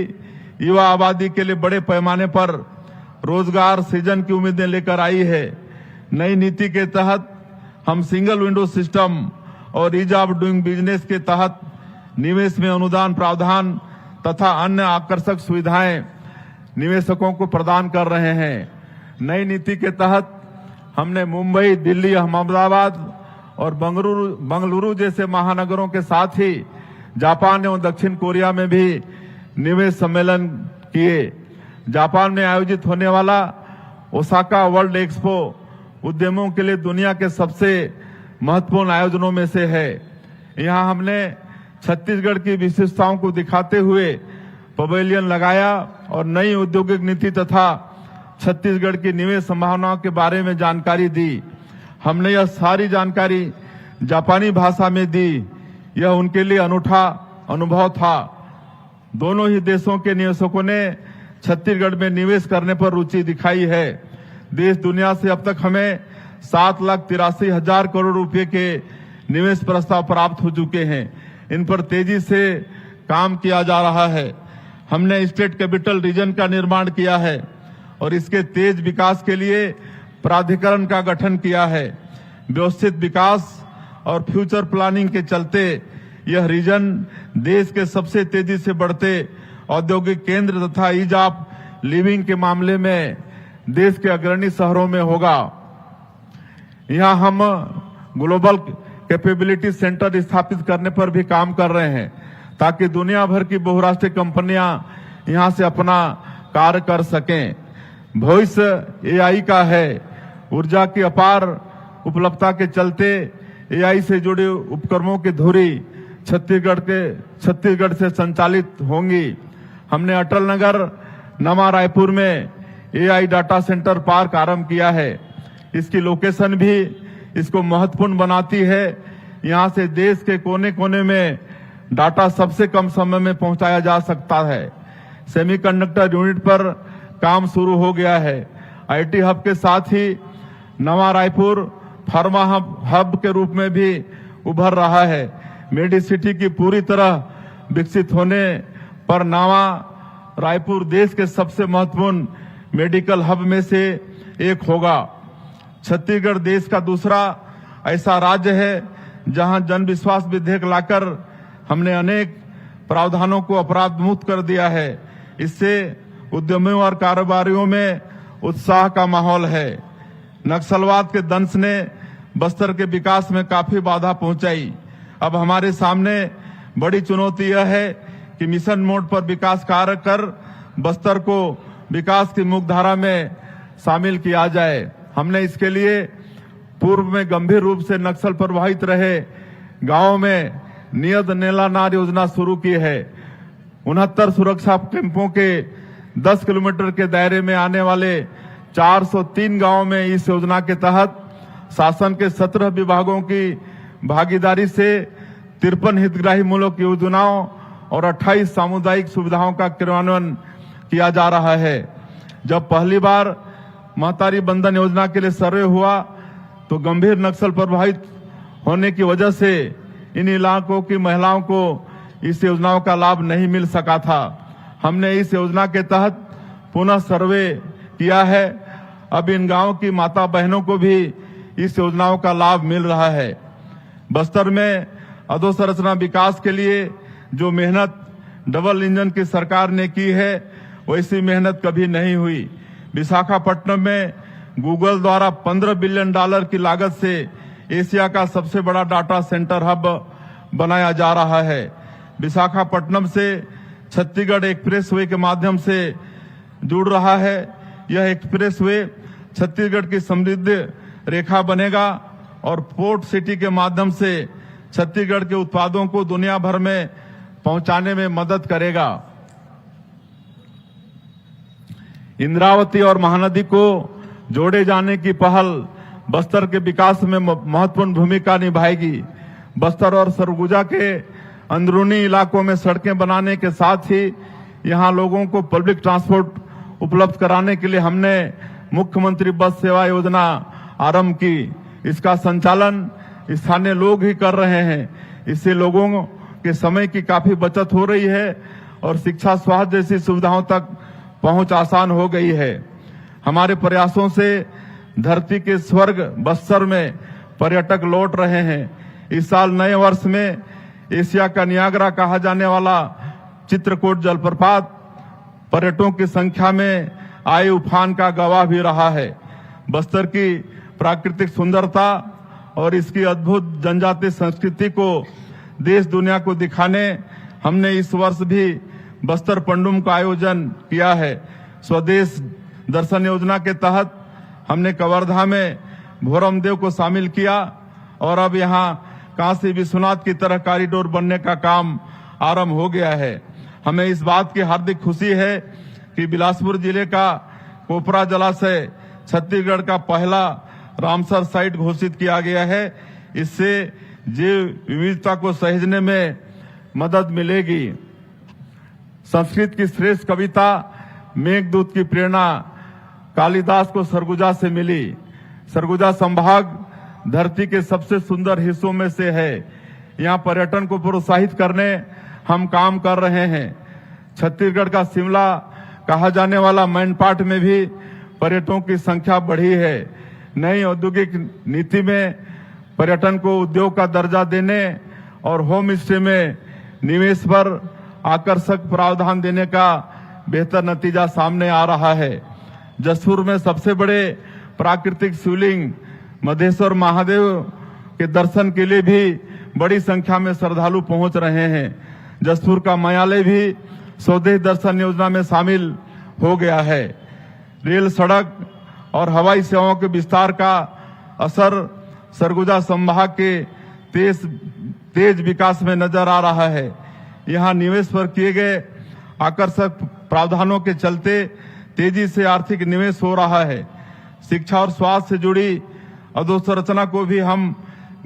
युवा आबादी के लिए बड़े पैमाने पर रोजगार सृजन की उम्मीदें लेकर आई है। नई नीति के तहत हम सिंगल विंडो सिस्टम और ईज ऑफ डूइंग बिजनेस के तहत निवेश में अनुदान प्रावधान तथा अन्य आकर्षक सुविधाएं निवेशकों को प्रदान कर रहे हैं। नई नीति के तहत हमने मुंबई, दिल्ली, अहमदाबाद और बंगलुरु जैसे महानगरों के साथ ही जापान एवं दक्षिण कोरिया में भी निवेश सम्मेलन किए। जापान में आयोजित होने वाला ओसाका वर्ल्ड एक्सपो उद्यमों के लिए दुनिया के सबसे महत्वपूर्ण आयोजनों में से है। यहाँ हमने छत्तीसगढ़ की विशेषताओं को दिखाते हुए पवेलियन लगाया और नई औद्योगिक नीति तथा छत्तीसगढ़ की निवेश संभावनाओं के बारे में जानकारी दी। हमने यह सारी जानकारी जापानी भाषा में दी। यह उनके लिए अनूठा अनुभव था। दोनों ही देशों के निवेशकों ने छत्तीसगढ़ में निवेश करने पर रुचि दिखाई है। देश दुनिया से अब तक हमें 7,83,000 करोड़ रुपए के निवेश प्रस्ताव प्राप्त हो चुके हैं। इन पर तेजी से काम किया जा रहा है। हमने स्टेट कैपिटल रीजन का निर्माण किया है और इसके तेज विकास के लिए प्राधिकरण का गठन किया है। व्यवस्थित विकास और फ्यूचर प्लानिंग के चलते यह रीजन देश के सबसे तेजी से बढ़ते औद्योगिक केंद्र तथा ईज ऑफ लिविंग के मामले में देश के अग्रणी शहरों में होगा। यहाँ हम ग्लोबल कैपेबिलिटी सेंटर स्थापित करने पर भी काम कर रहे हैं ताकि दुनिया भर की बहुराष्ट्रीय कंपनियां यहाँ से अपना कार्य कर सकें। भविष्य एआई का है। ऊर्जा की अपार उपलब्धता के चलते एआई से जुड़े उपकरणों की धुरी छत्तीसगढ़ से संचालित होंगी। हमने अटल नगर नवा रायपुर में एआई डाटा सेंटर पार्क आरंभ किया है। इसकी लोकेशन भी इसको महत्वपूर्ण बनाती है। यहाँ से देश के कोने कोने में डाटा सबसे कम समय में पहुंचाया जा सकता है। सेमीकंडक्टर यूनिट पर काम शुरू हो गया है। आईटी हब के साथ ही नवा रायपुर फार्मा हब के रूप में भी उभर रहा है। मेडिसिटी की पूरी तरह विकसित होने पर नवा रायपुर देश के सबसे महत्वपूर्ण मेडिकल हब में से एक होगा। छत्तीसगढ़ देश का दूसरा ऐसा राज्य है जहां जन विश्वास विधेयक लाकर हमने अनेक प्रावधानों को अपराध मुक्त कर दिया है। इससे उद्यमियों और कारोबारियों में उत्साह का माहौल है। नक्सलवाद के दंश ने बस्तर के विकास में काफी बाधा पहुंचाई। अब हमारे सामने बड़ी चुनौती यह है कि मिशन मोड पर विकास कार्य कर बस्तर को विकास की मुख्यधारा में शामिल किया जाए। हमने इसके लिए पूर्व में गंभीर रूप से नक्सल प्रभावित रहे गांवों में नियत नेला नार योजना शुरू की है। 69 सुरक्षा कैंपों के 10 किलोमीटर के दायरे में आने वाले 403 गांवों में इस योजना के तहत शासन के 17 विभागों की भागीदारी से 53 हितग्राही मूलक योजनाओं और 28 सामुदायिक सुविधाओं का क्रियान्वयन किया जा रहा है। जब पहली बार महतारी बंधन योजना के लिए सर्वे हुआ तो गंभीर नक्सल प्रभावित होने की वजह से इन इलाकों की महिलाओं को इस योजनाओं का लाभ नहीं मिल सका था। हमने इस योजना के तहत पुनः सर्वे किया है। अब इन गांवों की माता बहनों को भी इस योजनाओं का लाभ मिल रहा है। बस्तर में अधोसंरचना विकास के लिए जो मेहनत डबल इंजन की सरकार ने की है वैसी मेहनत कभी नहीं हुई। विशाखापट्टनम में गूगल द्वारा $15 बिलियन की लागत से एशिया का सबसे बड़ा डाटा सेंटर हब बनाया जा रहा है। विशाखापट्टनम से छत्तीसगढ़ एक्सप्रेसवे के माध्यम से जुड़ रहा है। यह एक्सप्रेसवे छत्तीसगढ़ की समृद्ध रेखा बनेगा और पोर्ट सिटी के माध्यम से छत्तीसगढ़ के उत्पादों को दुनिया भर में पहुंचाने में मदद करेगा। इंद्रावती और महानदी को जोड़े जाने की पहल बस्तर के विकास में महत्वपूर्ण भूमिका निभाएगी। बस्तर और सरगुजा के अंदरूनी इलाकों में सड़कें बनाने के साथ ही यहां लोगों को पब्लिक ट्रांसपोर्ट उपलब्ध कराने के लिए हमने मुख्यमंत्री बस सेवा योजना आरंभ की। इसका संचालन स्थानीय लोग ही कर रहे हैं। इससे लोगों के समय की काफी बचत हो रही है और शिक्षा स्वास्थ्य जैसी सुविधाओं तक पहुंच आसान हो गई है। हमारे प्रयासों से धरती के स्वर्ग बस्तर में पर्यटक लौट रहे हैं। इस साल नए वर्ष में एशिया का नियाग्रा कहा जाने वाला चित्रकूट जलप्रपात पर्यटकों की संख्या में आए उफान का गवाह भी रहा है। बस्तर की प्राकृतिक सुंदरता और इसकी अद्भुत जनजातीय संस्कृति को देश दुनिया को दिखाने हमने इस वर्ष भी बस्तर पंडुम का आयोजन किया है। स्वदेश दर्शन योजना के तहत हमने कवर्धा में भोरमदेव को शामिल किया और अब यहाँ काशी विश्वनाथ की तरह कॉरिडोर बनने का काम आरंभ हो गया है। हमें इस बात की हार्दिक खुशी है कि बिलासपुर जिले का कोपरा जलाशय छत्तीसगढ़ का पहला रामसर साइट घोषित किया गया है। इससे जैव विविधता को सहेजने में मदद मिलेगी। संस्कृत की श्रेष्ठ कविता मेघदूत की प्रेरणा कालिदास को सरगुजा से मिली। सरगुजा संभाग धरती के सबसे सुंदर हिस्सों में से है। यहाँ पर्यटन को प्रोत्साहित करने हम काम कर रहे हैं। छत्तीसगढ़ का शिमला कहा जाने वाला मैनपाट में भी पर्यटकों की संख्या बढ़ी है। नई औद्योगिक नीति में पर्यटन को उद्योग का दर्जा देने और होम स्टे में निवेश पर आकर्षक प्रावधान देने का बेहतर नतीजा सामने आ रहा है। जसपुर में सबसे बड़े प्राकृतिक शिवलिंग मधेश्वर महादेव के दर्शन के लिए भी बड़ी संख्या में श्रद्धालु पहुंच रहे हैं। जसपुर का मायालय भी स्वदेश दर्शन योजना में शामिल हो गया है। रेल, सड़क और हवाई सेवाओं के विस्तार का असर सरगुजा संभाग के तेज विकास में नजर आ रहा है। यहाँ निवेश पर किए गए आकर्षक प्रावधानों के चलते तेजी से आर्थिक निवेश हो रहा है। शिक्षा और स्वास्थ्य से जुड़ी अधोसंरचना को भी हम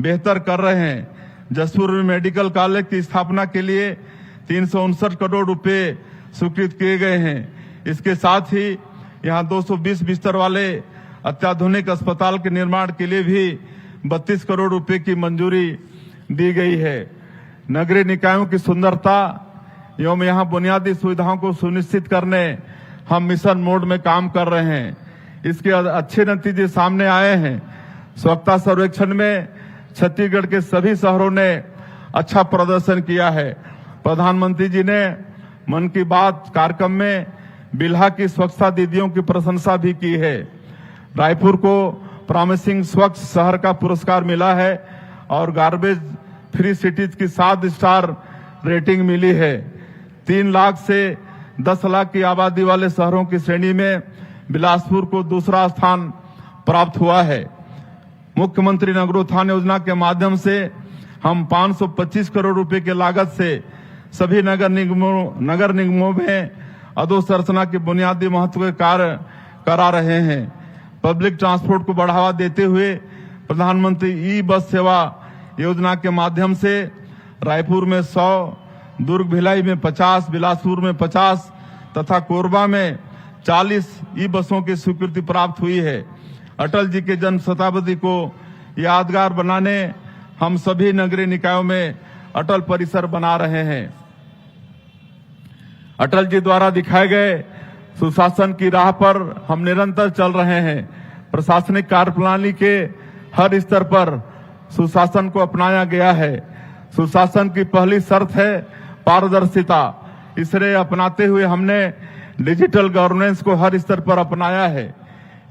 बेहतर कर रहे हैं। जसपुर में मेडिकल कॉलेज की स्थापना के लिए 359 करोड़ रुपए स्वीकृत किए गए हैं। इसके साथ ही यहाँ 220 बिस्तर वाले अत्याधुनिक अस्पताल के निर्माण के लिए भी 32 करोड़ रुपए की मंजूरी दी गई है। नगरीय निकायों की सुंदरता एवं यहाँ बुनियादी सुविधाओं को सुनिश्चित करने हम मिशन मोड में काम कर रहे हैं। इसके अच्छे नतीजे सामने आए हैं। स्वच्छता सर्वेक्षण में छत्तीसगढ़ के सभी शहरों ने अच्छा प्रदर्शन किया है। प्रधानमंत्री जी ने मन की बात कार्यक्रम में बिल्हा की स्वच्छता दीदियों की प्रशंसा भी की है। रायपुर को प्रॉमिसिंग स्वच्छ शहर का पुरस्कार मिला है और गार्बेज फ्री सिटीज की 7 स्टार रेटिंग मिली है। 3 लाख से 10 लाख की आबादी वाले शहरों की श्रेणी में बिलासपुर को दूसरा स्थान प्राप्त हुआ है। मुख्यमंत्री नगरोत्थान योजना के माध्यम से हम 525 करोड़ रुपए की लागत से सभी नगर निगमों में अधोसंरचना के बुनियादी महत्व के कार्य करा रहे हैं। पब्लिक ट्रांसपोर्ट को बढ़ावा देते हुए प्रधानमंत्री ई बस सेवा योजना के माध्यम से रायपुर में 100, दुर्ग भिलाई में 50, बिलासपुर में 50 तथा कोरबा में 40 ई बसों की स्वीकृति प्राप्त हुई है। अटल जी के जन्म शताब्दी को यादगार बनाने हम सभी नगरीय निकायों में अटल परिसर बना रहे हैं। अटल जी द्वारा दिखाए गए सुशासन की राह पर हम निरंतर चल रहे हैं। प्रशासनिक कार्यप्रणाली के हर स्तर पर सुशासन को अपनाया गया है। सुशासन की पहली शर्त है पारदर्शिता। इसे अपनाते हुए हमने डिजिटल गवर्नेंस को हर स्तर पर अपनाया है।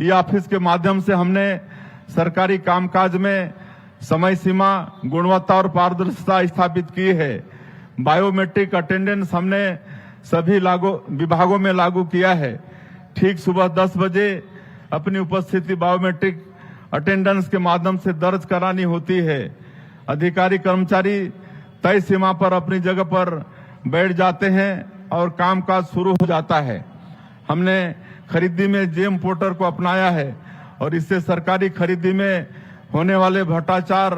ई ऑफिस के माध्यम से हमने सरकारी कामकाज में समय सीमा, गुणवत्ता और पारदर्शिता स्थापित की है। बायोमेट्रिक अटेंडेंस हमने सभी विभागों में लागू किया है। ठीक सुबह 10 बजे अपनी उपस्थिति बायोमेट्रिक अटेंडेंस के माध्यम से दर्ज करानी होती है। अधिकारी कर्मचारी तय सीमा पर अपनी जगह पर बैठ जाते हैं और कामकाज शुरू हो जाता है। हमने खरीदी में जेम पोर्टर को अपनाया है और इससे सरकारी खरीदी में होने वाले भ्रष्टाचार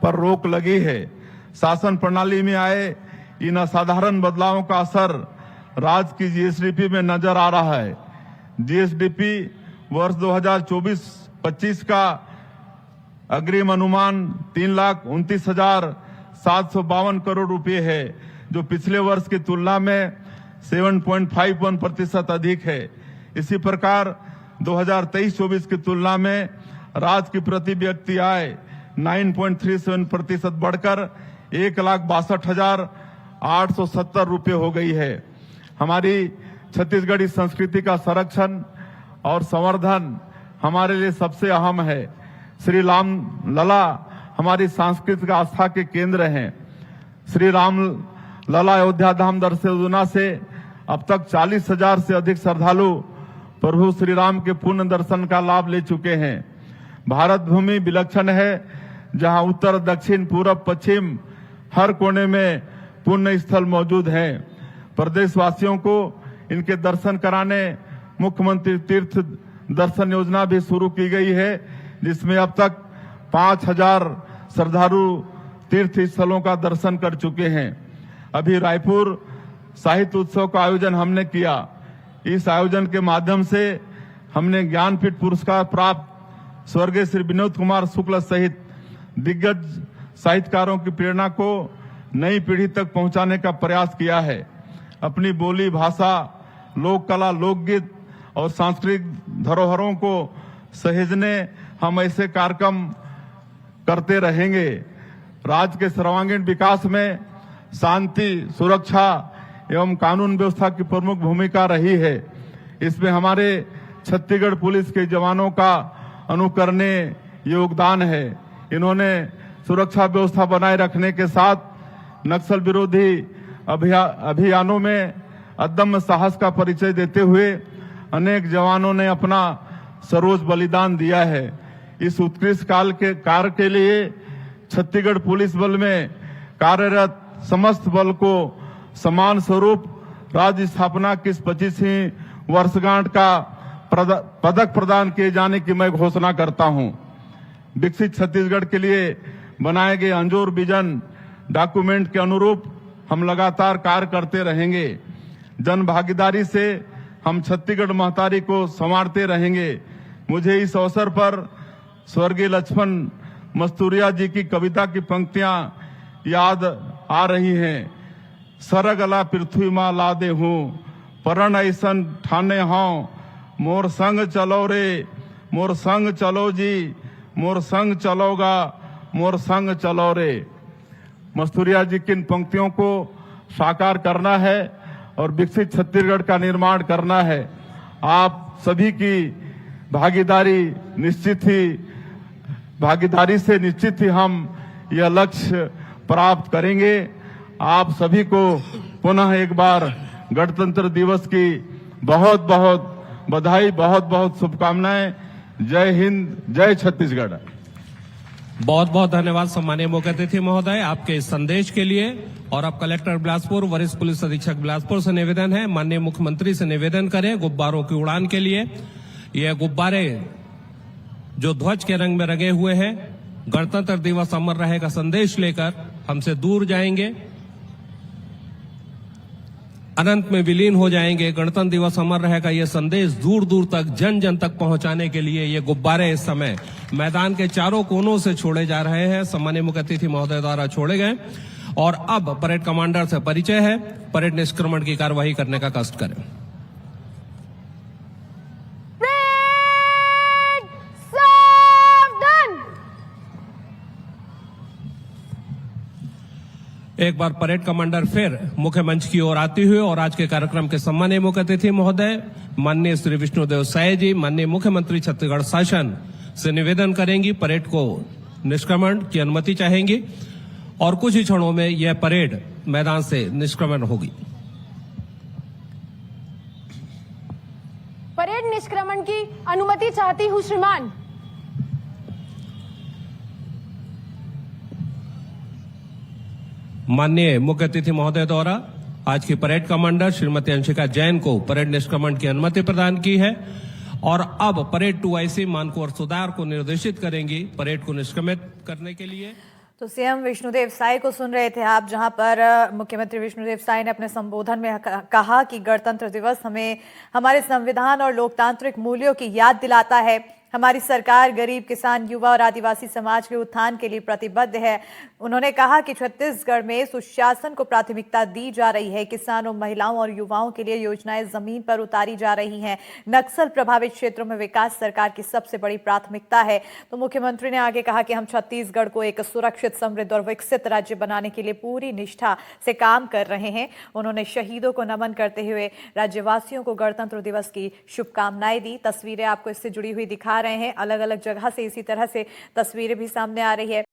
पर रोक लगी है। शासन प्रणाली में आए इन असाधारण बदलावों का असर राज्य की जीएसडीपी में नजर आ रहा है। जीएसडीपी वर्ष 2024-25 का अग्रिम अनुमान 3,29,752 करोड़ रुपए है, जो पिछले वर्ष की तुलना में 7.51% अधिक है। इसी प्रकार 2023-24 की तुलना में राज्य की प्रति व्यक्ति आय 9.37% बढ़कर 1,62,870 रुपए हो गई है। हमारी छत्तीसगढ़ी संस्कृति का संरक्षण और संवर्धन हमारे लिए सबसे अहम है। श्री राम लला हमारी सांस्कृतिक आस्था के केंद्र हैं। श्री राम लला अयोध्या धाम दर्शन योजना से अब तक 40,000 से अधिक श्रद्धालु प्रभु श्री राम के पुण्य दर्शन का लाभ ले चुके हैं। भारत भूमि विलक्षण है, जहां उत्तर, दक्षिण, पूरब, पश्चिम हर कोने में पुण्य स्थल मौजूद हैं। प्रदेशवासियों को इनके दर्शन कराने मुख्यमंत्री तीर्थ दर्शन योजना भी शुरू की गई है, जिसमें अब तक 5000 श्रद्धालु तीर्थ स्थलों का दर्शन कर चुके हैं। अभी रायपुर साहित्य उत्सव का आयोजन हमने किया। इस आयोजन के माध्यम से हमने ज्ञानपीठ पुरस्कार प्राप्त स्वर्गीय श्री विनोद कुमार शुक्ल सहित दिग्गज साहित्यकारों की प्रेरणा को नई पीढ़ी तक पहुंचाने का प्रयास किया है। अपनी बोली, भाषा, लोक कला, लोकगीत और सांस्कृतिक धरोहरों को सहेजने हम ऐसे कार्यक्रम करते रहेंगे। राज्य के सर्वांगीण विकास में शांति, सुरक्षा एवं कानून व्यवस्था की प्रमुख भूमिका रही है। इसमें हमारे छत्तीसगढ़ पुलिस के जवानों का अनुकरणीय योगदान है। इन्होंने सुरक्षा व्यवस्था बनाए रखने के साथ नक्सल विरोधी अभियानों में अदम्य साहस का परिचय देते हुए अनेक जवानों ने अपना सर्वोच्च बलिदान दिया है। इस उत्कृष्ट कार्य के लिए छत्तीसगढ़ पुलिस बल में कार्यरत समस्त बल को समान स्वरूप राज्य स्थापना की 25वीं वर्षगांठ का पदक प्रदान किए जाने की मैं घोषणा करता हूं। विकसित छत्तीसगढ़ के लिए बनाए गए अंजोर विजन डॉक्यूमेंट के अनुरूप हम लगातार कार्य करते रहेंगे। जन भागीदारी से हम छत्तीसगढ़ महतारी को संवारते रहेंगे। मुझे इस अवसर पर स्वर्गीय लक्ष्मण मस्तूरिया जी की कविता की पंक्तियां याद आ रही हैं। सरगला पृथ्वी माँ लादे हूँ, परण ऐसन ठाने हूँ, मोर संग चलो रे, मोर संग चलो जी, मोर संग चलोगा, मोर संग चलो रे। मस्तूरिया जी की इन पंक्तियों को साकार करना है और विकसित छत्तीसगढ़ का निर्माण करना है। आप सभी की भागीदारी से निश्चित ही हम यह लक्ष्य प्राप्त करेंगे। आप सभी को पुनः एक बार गणतंत्र दिवस की बहुत बहुत बधाई, बहुत बहुत शुभकामनाएं। जय हिंद, जय छत्तीसगढ़। बहुत बहुत धन्यवाद सम्मानीय मुख्य अतिथि महोदय आपके इस संदेश के लिए। और अब कलेक्टर बिलासपुर, वरिष्ठ पुलिस अधीक्षक बिलासपुर से निवेदन है, माननीय मुख्यमंत्री से निवेदन करें गुब्बारों की उड़ान के लिए। ये गुब्बारे जो ध्वज के रंग में रंगे हुए हैं, गणतंत्र दिवस अमर रहे का संदेश लेकर हमसे दूर जाएंगे, अनंत में विलीन हो जाएंगे। गणतंत्र दिवस अमर रहेगा ये संदेश दूर दूर तक, जन जन तक पहुंचाने के लिए ये गुब्बारे इस समय मैदान के चारों कोनों से छोड़े जा रहे हैं। सम्मानीय मुख्य अतिथि महोदय द्वारा छोड़े गए। और अब परेड कमांडर से परिचय है, परेड निष्क्रमण की कार्यवाही करने का कष्ट करें। एक बार परेड कमांडर फिर मुख्य मंच की ओर आती हुई और आज के कार्यक्रम के सम्मानीय मुख्य अतिथि महोदय माननीय श्री विष्णुदेव साय जी, माननीय मुख्यमंत्री छत्तीसगढ़ शासन से निवेदन करेंगी, परेड को निष्क्रमण की अनुमति चाहेंगी और कुछ ही क्षणों में यह परेड मैदान से निष्क्रमण होगी। परेड निष्क्रमण की अनुमति चाहती हूँ श्रीमान। माननीय मुख्य अतिथि महोदय द्वारा आज की परेड कमांडर श्रीमती अंशिका जैन को परेड निष्क्रमण की अनुमति प्रदान की है और अब परेड 2IC मानकुंवर सुधार को निर्देशित करेंगी परेड को निष्क्रमित करने के लिए। तो सीएम विष्णुदेव साय को सुन रहे थे आप, जहां पर मुख्यमंत्री विष्णुदेव साय ने अपने संबोधन में कहा कि गणतंत्र दिवस हमें हमारे संविधान और लोकतांत्रिक मूल्यों की याद दिलाता है। हमारी सरकार गरीब, किसान, युवा और आदिवासी समाज के उत्थान के लिए प्रतिबद्ध है। उन्होंने कहा कि छत्तीसगढ़ में सुशासन को प्राथमिकता दी जा रही है। किसानों, महिलाओं और युवाओं के लिए योजनाएं जमीन पर उतारी जा रही हैं। नक्सल प्रभावित क्षेत्रों में विकास सरकार की सबसे बड़ी प्राथमिकता है। तो मुख्यमंत्री ने आगे कहा कि हम छत्तीसगढ़ को एक सुरक्षित, समृद्ध और विकसित राज्य बनाने के लिए पूरी निष्ठा से काम कर रहे हैं। उन्होंने शहीदों को नमन करते हुए राज्यवासियों को गणतंत्र दिवस की शुभकामनाएं दी। तस्वीरें आपको इससे जुड़ी हुई दिखा रहे हैं, अलग अलग जगह से इसी तरह से तस्वीरें भी सामने आ रही है।